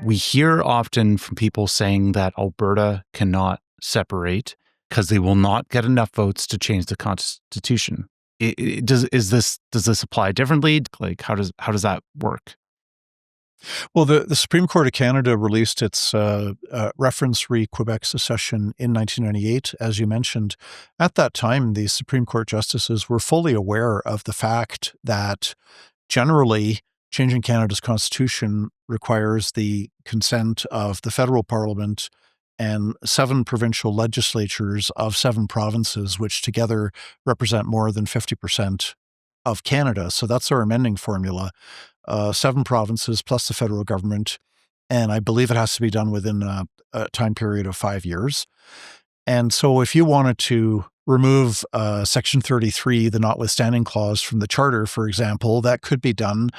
We hear often from people saying that Alberta cannot separate because they will not get enough votes to change the constitution. Does this apply differently? Like, how does that work? Well, the Supreme Court of Canada released its reference re Quebec secession in 1998, as you mentioned. At that time, the Supreme Court justices were fully aware of the fact that generally changing Canada's constitution requires the consent of the federal parliament and 7 provincial legislatures of 7 provinces, which together represent more than 50% of Canada. So that's our amending formula. 7 provinces plus the federal government, and I believe it has to be done within a time period of 5 years. And so if you wanted to remove Section 33, the notwithstanding clause from the Charter, for example, that could be done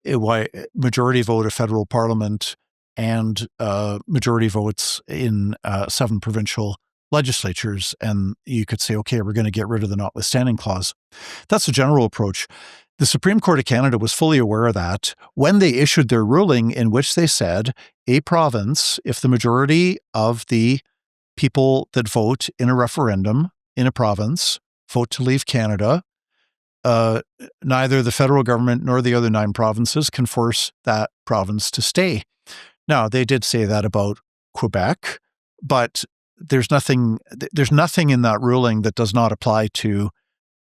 by majority vote of federal parliament and majority votes in 7 provincial legislatures. And you could say, okay, we're going to get rid of the notwithstanding clause. That's a general approach. The Supreme Court of Canada was fully aware of that when they issued their ruling, in which they said a province, if the majority of the people that vote in a referendum in a province vote to leave Canada, neither the federal government nor the other 9 provinces can force that province to stay. Now, they did say that about Quebec, but there's nothing in that ruling that does not apply to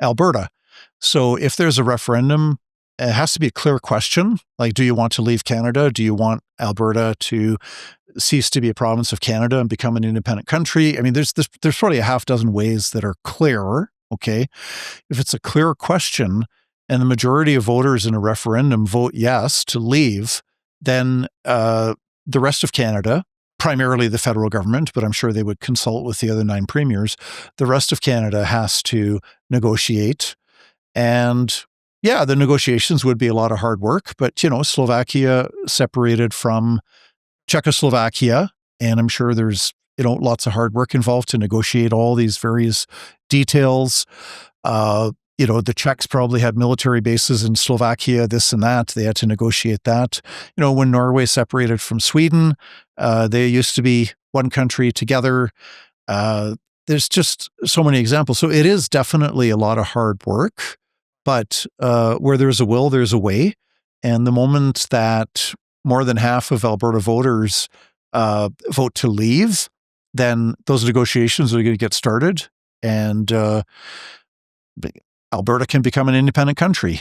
Alberta. So if there's a referendum, it has to be a clear question. Like, do you want to leave Canada? Do you want Alberta to cease to be a province of Canada and become an independent country? I mean, there's probably a half dozen ways that are clear, okay? If it's a clear question and the majority of voters in a referendum vote yes to leave, then the rest of Canada, primarily the federal government, but I'm sure they would consult with the other 9 premiers, the rest of Canada has to negotiate. And yeah, the negotiations would be a lot of hard work, but Slovakia separated from Czechoslovakia, and I'm sure there's lots of hard work involved to negotiate all these various details. The Czechs probably had military bases in Slovakia, this and that. They had to negotiate that. When Norway separated from Sweden, they used to be one country together. There's just so many examples. So it is definitely a lot of hard work, but where there's a will, there's a way. And the moment that more than half of Alberta voters vote to leave, then those negotiations are going to get started, and Alberta can become an independent country.